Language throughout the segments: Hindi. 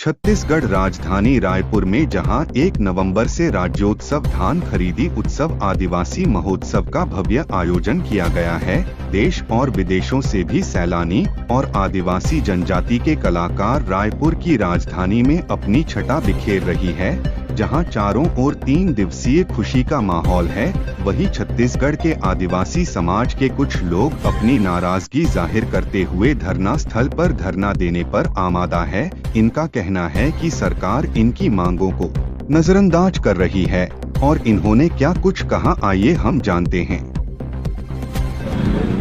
छत्तीसगढ़ राजधानी रायपुर में जहां 1 नवंबर से राज्योत्सव धान खरीदी उत्सव आदिवासी महोत्सव का भव्य आयोजन किया गया है। देश और विदेशों से भी सैलानी और आदिवासी जनजाति के कलाकार रायपुर की राजधानी में अपनी छटा बिखेर रही है। जहां चारों ओर 3 दिवसीय खुशी का माहौल है, वहीं छत्तीसगढ़ के आदिवासी समाज के कुछ लोग अपनी नाराजगी जाहिर करते हुए धरना स्थल पर धरना देने पर आमादा है। इनका कहना है कि सरकार इनकी मांगों को नजरअंदाज कर रही है और इन्होंने क्या कुछ कहा, आइए हम जानते हैं।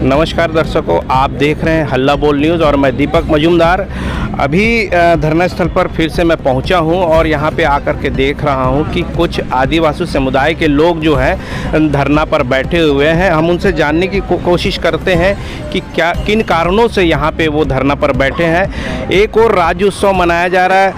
नमस्कार दर्शकों, आप देख रहे हैं हल्ला बोल न्यूज़ और मैं दीपक मजूमदार। अभी धरना स्थल पर फिर से मैं पहुंचा हूं और यहां पे आकर के देख रहा हूं कि कुछ आदिवासी समुदाय के लोग जो है धरना पर बैठे हुए हैं। हम उनसे जानने की कोशिश करते हैं कि किन कारणों से यहां पे वो धरना पर बैठे हैं। एक और राज्य उत्सव मनाया जा रहा है,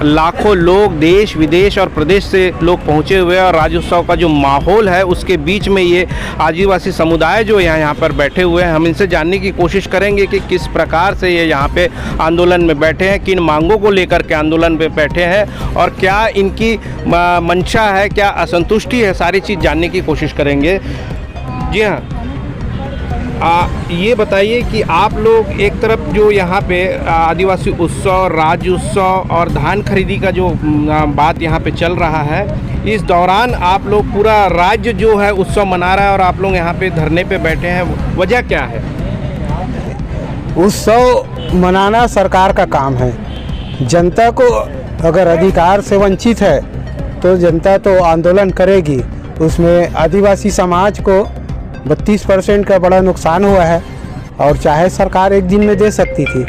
लाखों लोग देश विदेश और प्रदेश से लोग पहुँचे हुए हैं और राज्य उत्सव का जो माहौल है उसके बीच में ये आदिवासी समुदाय जो यहाँ पर बैठे हुए हैं। हम इनसे जानने की कोशिश करेंगे कि किस प्रकार से ये यहाँ पे आंदोलन में बैठे हैं, किन मांगों को लेकर के आंदोलन पे बैठे हैं और क्या इनकी मंशा है, क्या असंतुष्टि है, सारी चीज़ जानने की कोशिश करेंगे। जी हाँ, ये बताइए कि आप लोग एक तरफ जो यहाँ पे आदिवासी उत्सव, राज्य उत्सव और धान खरीदी का जो बात यहाँ पे चल रहा है, इस दौरान आप लोग पूरा राज्य जो है उत्सव मना रहा है और आप लोग यहाँ पे धरने पे बैठे हैं, वजह क्या है? उत्सव मनाना सरकार का काम है। जनता को अगर अधिकार से वंचित है तो जनता तो आंदोलन करेगी। उसमें आदिवासी समाज को 32% का बड़ा नुकसान हुआ है और चाहे सरकार एक दिन में दे सकती थी,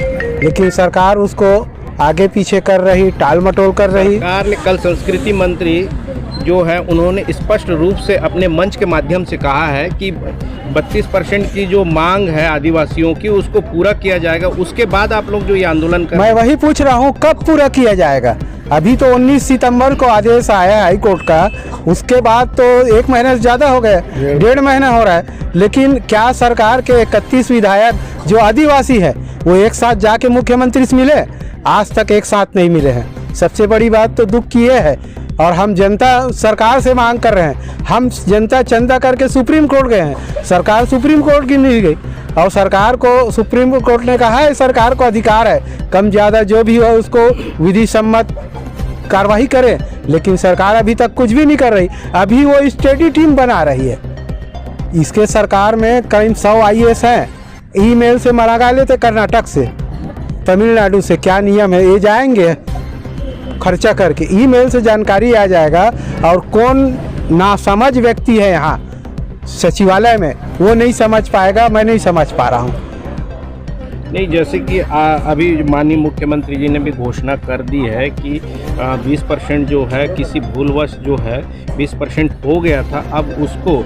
लेकिन सरकार उसको आगे पीछे कर रही, टाल मटोल कर रही। सरकार ने कल संस्कृति मंत्री जो है उन्होंने स्पष्ट रूप से अपने मंच के माध्यम से कहा है कि 32% की जो मांग है आदिवासियों की उसको पूरा किया जाएगा। उसके बाद आप लोग जो ये आंदोलन कर, मैं वही पूछ रहा हूँ कब पूरा किया जाएगा? अभी तो 19 सितंबर को आदेश आया है हाई कोर्ट का, उसके बाद तो 1 महीने से ज़्यादा हो गए, 1.5 महीना हो रहा है। लेकिन क्या सरकार के 31 विधायक जो आदिवासी है वो एक साथ जाके मुख्यमंत्री से मिले? आज तक एक साथ नहीं मिले हैं। सबसे बड़ी बात तो दुख की ये है। और हम जनता सरकार से मांग कर रहे हैं, हम जनता चंदा करके सुप्रीम कोर्ट गए हैं, सरकार सुप्रीम कोर्ट की नहीं गई और सरकार को सुप्रीम कोर्ट ने कहा है सरकार को अधिकार है कम ज़्यादा जो भी हो उसको विधि सम्मत कार्रवाई करे, लेकिन सरकार अभी तक कुछ भी नहीं कर रही। अभी वो स्टडी टीम बना रही है। इसके सरकार में करीब 100 IAS हैं। ईमेल से मंगा लेते कर्नाटक से, तमिलनाडु से, क्या नियम है, ये जाएंगे खर्चा करके, ईमेल से जानकारी आ जाएगा। और कौन नासमझ व्यक्ति है यहाँ सचिवालय में वो नहीं समझ पाएगा। मैं नहीं समझ पा रहा हूँ। नहीं, जैसे कि अभी माननीय मुख्यमंत्री जी ने भी घोषणा कर दी है कि 20% जो है किसी भूलवश जो है 20% हो गया था, अब उसको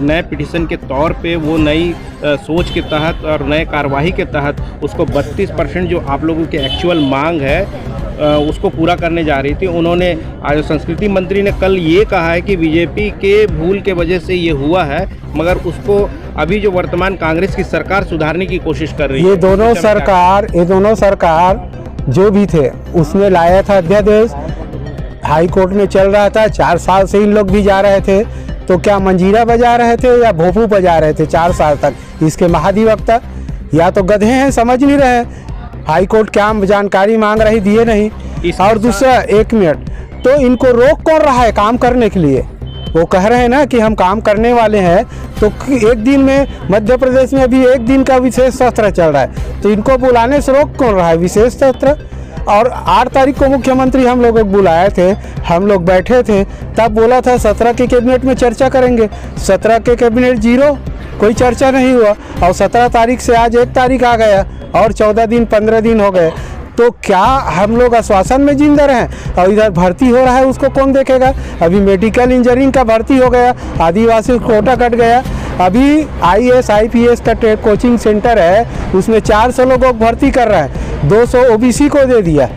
नए पिटीशन के तौर पे वो नई सोच के तहत और नए कार्यवाही के तहत उसको 32% जो आप लोगों की एक्चुअल मांग है उसको पूरा करने जा रही थी। उन्होंने आज संस्कृति मंत्री ने कल ये कहा है कि बीजेपी के भूल के वजह से ये हुआ है, मगर उसको अभी जो वर्तमान कांग्रेस की सरकार सुधारने की कोशिश कर रही है। ये दोनों सरकार जो भी थे उसने लाया था अध्यादेश, हाई कोर्ट में चल रहा था। 4 साल से इन लोग भी जा रहे थे, तो क्या मंजीरा बजा रहे थे या भोपू बजा रहे थे 4 साल तक? इसके महाधिवक्ता या तो गधे हैं, समझ नहीं रहे। हाई कोर्ट क्या जानकारी मांग रही, दिए नहीं। और दूसरा, 1 मिनट, तो इनको रोक कौन रहा है काम करने के लिए? वो कह रहे हैं ना कि हम काम करने वाले हैं, तो एक दिन में मध्य प्रदेश में अभी 1 दिन का विशेष सत्र चल रहा है, तो इनको बुलाने से रोक कौन रहा है? विशेष सत्र। और 8 तारीख को मुख्यमंत्री हम लोगों को बुलाए थे, हम लोग बैठे थे, तब बोला था 17 के कैबिनेट में चर्चा करेंगे। 17 के कैबिनेट 0, कोई चर्चा नहीं हुआ। और 17 तारीख से आज 1 तारीख आ गया और 14 दिन 15 दिन हो गए। तो क्या हम लोग आश्वासन में जिंदा रहें? और इधर भर्ती हो रहा है उसको कौन देखेगा? अभी मेडिकल इंजीनियरिंग का भर्ती हो गया, आदिवासी कोटा कट गया। अभी IAS IPS का कोचिंग सेंटर है, उसमें 400 लोगों को भर्ती कर रहा है, 200 OBC को दे दिया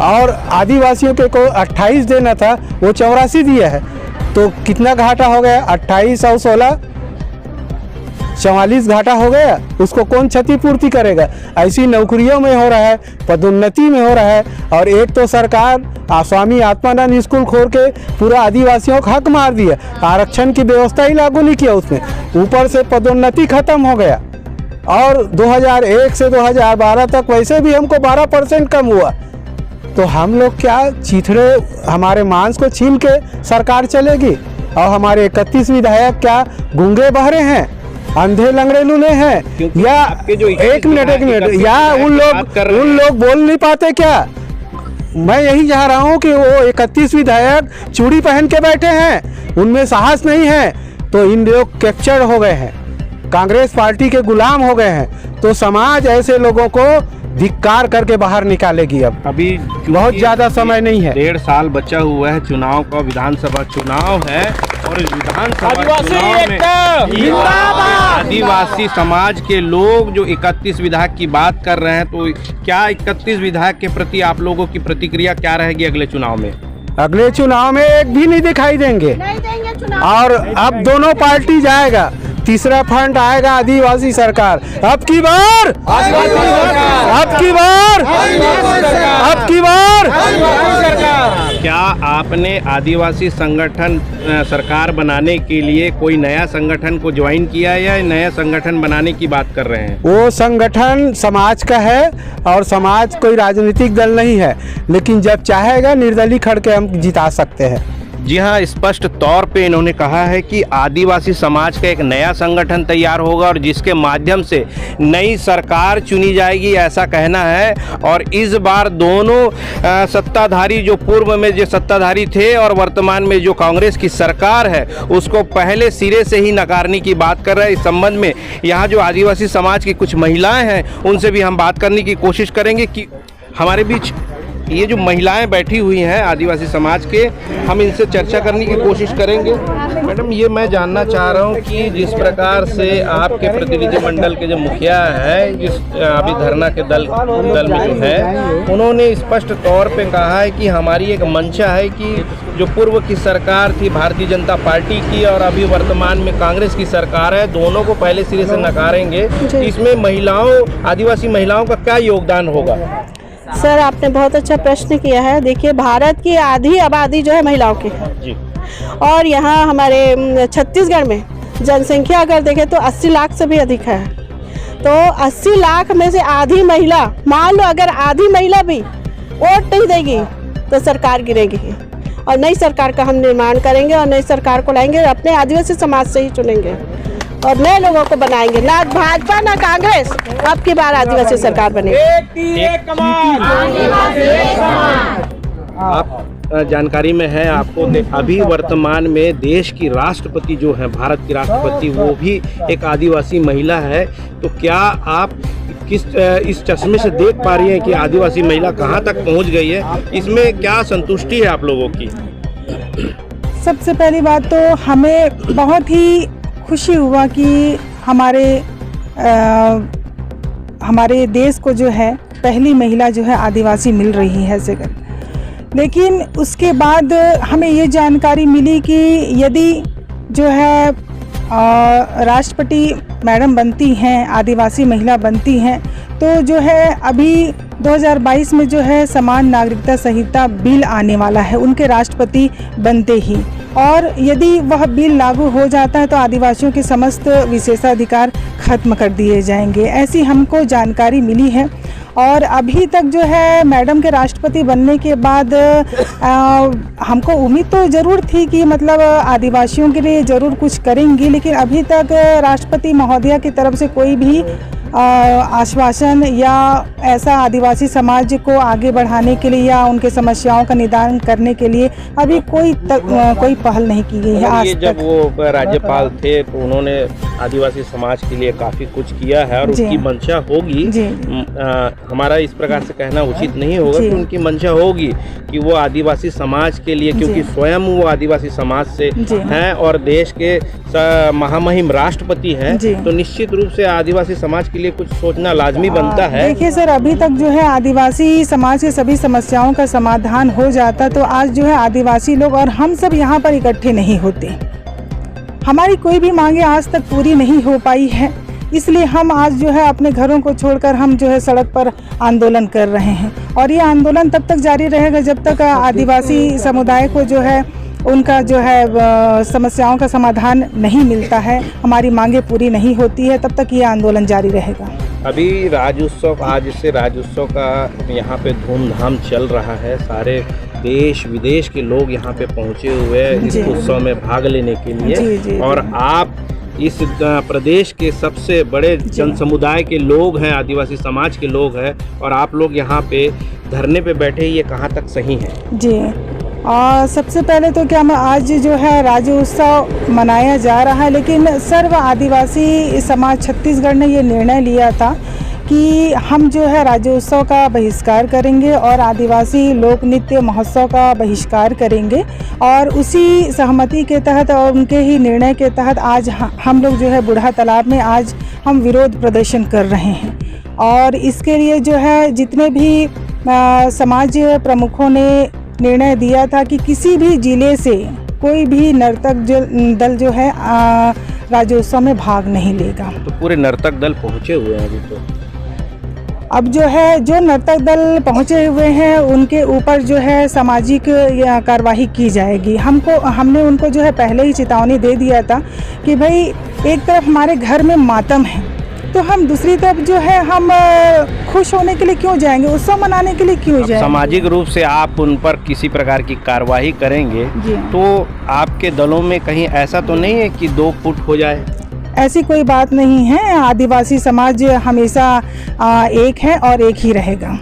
और आदिवासियों के को 28 देना था, वो 84 दिया है। तो कितना घाटा हो गया? 28 और 16 44 घाटा हो गया, उसको कौन क्षतिपूर्ति करेगा। ऐसी नौकरियों में हो रहा है, पदोन्नति में हो रहा है। और एक तो सरकार स्वामी आत्मानंद स्कूल खोल के पूरा आदिवासियों का हक मार दिया, आरक्षण की व्यवस्था ही लागू नहीं किया उसने, ऊपर से पदोन्नति खत्म हो गया। और 2001 से 2012 तक वैसे भी हमको 12% कम हुआ। तो हम लोग क्या चिथड़े हमारे मांस को छीन के सरकार चलेगी। और हमारे 31 विधायक क्या गूंगे बहरे हैं, अंधे लंगड़े लूले हैं, या एक मिनट या उन लोग बोल नहीं पाते क्या। मैं यही चाह रहा हूँ कि वो 31 विधायक चूड़ी पहन के बैठे हैं, उनमें साहस नहीं है, तो इन लोग कैप्चर हो गए हैं, कांग्रेस पार्टी के गुलाम हो गए हैं। तो समाज ऐसे लोगों को धिक्कार करके बाहर निकालेगी। अब अभी बहुत ज्यादा समय नहीं है, 1.5 साल बचा हुआ है चुनाव का, विधानसभा चुनाव है। और विधानसभा चुनाव में आदिवासी समाज के लोग जो 31 विधायक की बात कर रहे हैं, तो क्या 31 विधायक के प्रति आप लोगों की प्रतिक्रिया क्या रहेगी अगले चुनाव में? अगले चुनाव में एक भी नहीं दिखाई देंगे। और अब दोनों पार्टी जाएगा, तीसरा फंड आएगा आदिवासी सरकार। अब की बार क्या आपने आदिवासी संगठन सरकार बनाने के लिए कोई नया संगठन को ज्वाइन किया है या नया संगठन बनाने की बात कर रहे हैं? वो संगठन समाज का है और समाज कोई राजनीतिक दल नहीं है, लेकिन जब चाहेगा निर्दलीय खड़ के हम जिता सकते हैं। जी हाँ, स्पष्ट तौर पे इन्होंने कहा है कि आदिवासी समाज का एक नया संगठन तैयार होगा और जिसके माध्यम से नई सरकार चुनी जाएगी, ऐसा कहना है। और इस बार दोनों सत्ताधारी, जो पूर्व में जो सत्ताधारी थे और वर्तमान में जो कांग्रेस की सरकार है, उसको पहले सिरे से ही नकारने की बात कर रहे हैं। इस संबंध में यहाँ जो आदिवासी समाज की कुछ महिलाएं हैं, उनसे भी हम बात करने की कोशिश करेंगे कि हमारे बीच ये जो महिलाएं बैठी हुई हैं आदिवासी समाज के, हम इनसे चर्चा करने की कोशिश करेंगे। मैडम, ये मैं जानना चाह रहा हूँ कि जिस प्रकार से आपके प्रतिनिधि मंडल के जो मुखिया है, जिस अभी धरना के दल में जो है, उन्होंने स्पष्ट तौर पे कहा है कि हमारी एक मंशा है कि जो पूर्व की सरकार थी भारतीय जनता पार्टी की और अभी वर्तमान में कांग्रेस की सरकार है, दोनों को पहले सिरे से नकारेंगे। इसमें महिलाओं, आदिवासी महिलाओं का क्या योगदान होगा? सर, आपने बहुत अच्छा प्रश्न किया है। देखिए, भारत की आधी आबादी जो है महिलाओं की है जी। और यहाँ हमारे छत्तीसगढ़ में जनसंख्या अगर देखें तो 80 लाख से भी अधिक है। तो 80 लाख में से आधी महिला, मान लो अगर आधी महिला भी वोट नहीं देगी तो सरकार गिरेगी। और नई सरकार का हम निर्माण करेंगे और नई सरकार को लाएंगे, अपने आदिवासी समाज से ही चुनेंगे और नए लोगों को बनाएंगे। ना भाजपा ना कांग्रेस, अब की बार आदिवासी सरकार बनेगी। आप जानकारी में है आपको, अभी वर्तमान में देश की राष्ट्रपति जो है, भारत की राष्ट्रपति, वो भी एक आदिवासी महिला है। तो क्या आप इस चश्मे से देख पा रही हैं कि आदिवासी महिला कहाँ तक पहुँच गई है? इसमें क्या संतुष्टि है आप लोगों की? सबसे पहली बात तो हमें बहुत ही खुशी हुआ कि हमारे देश को जो है पहली महिला जो है आदिवासी मिल रही है जगह। लेकिन उसके बाद हमें ये जानकारी मिली कि यदि जो है राष्ट्रपति मैडम बनती हैं, आदिवासी महिला बनती हैं, तो जो है अभी 2022 में जो है समान नागरिकता संहिता बिल आने वाला है उनके राष्ट्रपति बनते ही। और यदि वह बिल लागू हो जाता है तो आदिवासियों के समस्त विशेषाधिकार खत्म कर दिए जाएंगे, ऐसी हमको जानकारी मिली है। और अभी तक जो है मैडम के राष्ट्रपति बनने के बाद हमको उम्मीद तो ज़रूर थी कि मतलब आदिवासियों के लिए ज़रूर कुछ करेंगी, लेकिन अभी तक राष्ट्रपति महोदया की तरफ से कोई भी आश्वासन या ऐसा आदिवासी समाज को आगे बढ़ाने के लिए या उनके समस्याओं का निदान करने के लिए अभी कोई पहल नहीं की गई है आज तक। जब वो राज्यपाल थे तो उन्होंने आदिवासी समाज के लिए काफ़ी कुछ किया है और उनकी मंशा होगी, हमारा इस प्रकार से कहना उचित नहीं होगा कि उनकी मंशा होगी कि वो आदिवासी समाज के लिए, क्योंकि स्वयं वो आदिवासी समाज से हैं और देश के महामहिम राष्ट्रपति हैं, तो निश्चित रूप से आदिवासी समाज के लिए कुछ सोचना लाजमी बनता है। देखिए सर, अभी तक जो है आदिवासी समाज की सभी समस्याओं का समाधान हो जाता तो आज जो है आदिवासी लोग और हम सब यहाँ पर इकट्ठे नहीं होते। हमारी कोई भी मांगे आज तक पूरी नहीं हो पाई है, इसलिए हम आज जो है अपने घरों को छोड़कर हम जो है सड़क पर आंदोलन कर रहे हैं। और ये आंदोलन तब तक जारी रहेगा जब तक आदिवासी समुदाय को जो है उनका जो है समस्याओं का समाधान नहीं मिलता है, हमारी मांगे पूरी नहीं होती है, तब तक ये आंदोलन जारी रहेगा। अभी राज्योत्सव, आज से राज्योत्सव का यहाँ पे धूमधाम चल रहा है। सारे देश विदेश के लोग यहाँ पे पहुँचे हुए हैं इस उत्सव में भाग लेने के लिए। जी, और आप इस प्रदेश के सबसे बड़े जन समुदाय के लोग हैं, आदिवासी समाज के लोग हैं, और आप लोग यहाँ पे धरने पे बैठे, ये कहाँ तक सही है? जी, और सबसे पहले तो क्या आज जो है राज्योत्सव मनाया जा रहा है, लेकिन सर्व आदिवासी समाज छत्तीसगढ़ ने ये निर्णय लिया था कि हम जो है राज्योत्सव का बहिष्कार करेंगे और आदिवासी लोक नृत्य महोत्सव का बहिष्कार करेंगे। और उसी सहमति के तहत और उनके ही निर्णय के तहत आज हम लोग जो है बूढ़ा तालाब में आज हम विरोध प्रदर्शन कर रहे हैं। और इसके लिए जो है जितने भी समाज प्रमुखों ने निर्णय दिया था कि किसी भी जिले से कोई भी नर्तक दल जो है राज्योत्सव में भाग नहीं लेगा। तो पूरे नर्तक दल पहुँचे हुए हैं अभी तो? अब जो है जो नर्तक दल पहुंचे हुए हैं उनके ऊपर जो है सामाजिक कार्रवाई की जाएगी। हमने उनको जो है पहले ही चेतावनी दे दिया था कि भाई एक तरफ हमारे घर में मातम है तो हम दूसरी तरफ जो है हम खुश होने के लिए क्यों जाएंगे, उत्सव मनाने के लिए क्यों जाएंगे। सामाजिक रूप से आप उन पर किसी प्रकार की कार्रवाई करेंगे तो आपके दलों में कहीं ऐसा तो नहीं है कि 2 फुट हो जाए? ऐसी कोई बात नहीं है, आदिवासी समाज हमेशा एक है और एक ही रहेगा।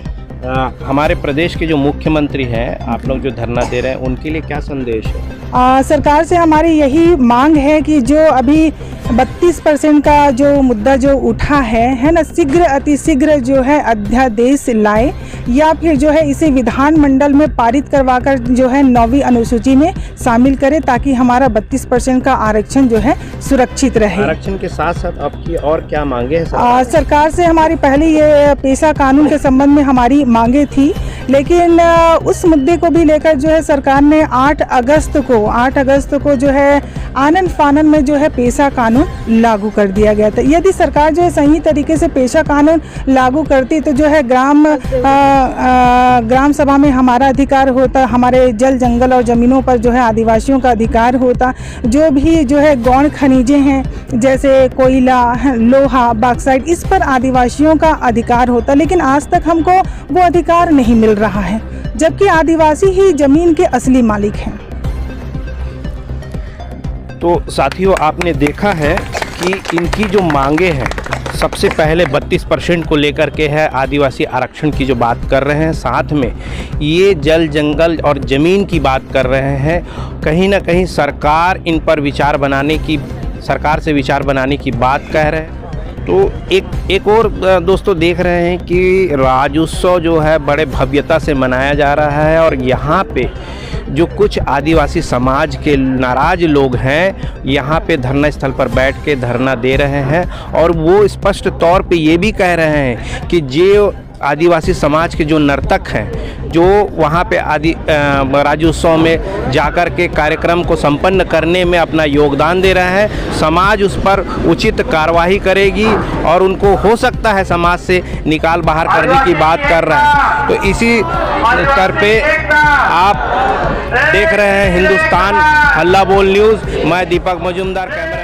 हमारे प्रदेश के जो मुख्यमंत्री हैं, आप लोग जो धरना दे रहे हैं, उनके लिए क्या संदेश है? सरकार से हमारी यही मांग है कि जो अभी 32% का जो मुद्दा जो उठा है ना, शीघ्र अतिशीघ्र जो है अध्यादेश लाए या फिर जो है इसे विधानमंडल में पारित करवाकर जो है 9वीं अनुसूची में शामिल करें ताकि हमारा 32% का आरक्षण जो है सुरक्षित रहे। आरक्षण के साथ साथ आपकी और क्या मांगे हैं सरकार से? हमारी पहले ये पेशा कानून के संबंध में हमारी मांगे थी, लेकिन उस मुद्दे को भी लेकर जो है सरकार ने 8 अगस्त को जो है आनन फानन में जो है पेशा कानून लागू कर दिया गया था। यदि सरकार जो है सही तरीके से पेशा कानून लागू करती तो जो है ग्राम सभा में हमारा अधिकार होता, हमारे जल जंगल और ज़मीनों पर जो है आदिवासियों का अधिकार होता, जो भी जो है गौण खनिजें हैं जैसे कोयला, लोहा, बॉक्साइट, इस पर आदिवासियों का अधिकार होता। लेकिन आज तक हमको वो अधिकार नहीं मिल रहा है, जबकि आदिवासी ही ज़मीन के असली मालिक हैं। तो साथियों, आपने देखा है कि इनकी जो मांगे हैं सबसे पहले 32% को लेकर के है, आदिवासी आरक्षण की जो बात कर रहे हैं, साथ में ये जल जंगल और ज़मीन की बात कर रहे हैं। कहीं ना कहीं सरकार इन पर सरकार से विचार बनाने की बात कह रहे हैं। तो एक और दोस्तों देख रहे हैं कि राज्योत्सव जो है बड़े भव्यता से मनाया जा रहा है और यहाँ पे जो कुछ आदिवासी समाज के नाराज लोग हैं यहाँ पे धरना स्थल पर बैठ के धरना दे रहे हैं और वो स्पष्ट तौर पे ये भी कह रहे हैं कि जो आदिवासी समाज के जो नर्तक हैं जो वहाँ पे राज्योत्सव में जाकर के कार्यक्रम को संपन्न करने में अपना योगदान दे रहे हैं, समाज उस पर उचित कार्रवाई करेगी और उनको हो सकता है समाज से निकाल बाहर करने की बात कर रहा है। तो इसी स्तर पे आप देख रहे हैं हिंदुस्तान हल्ला बोल न्यूज़। मैं दीपक मजूमदार।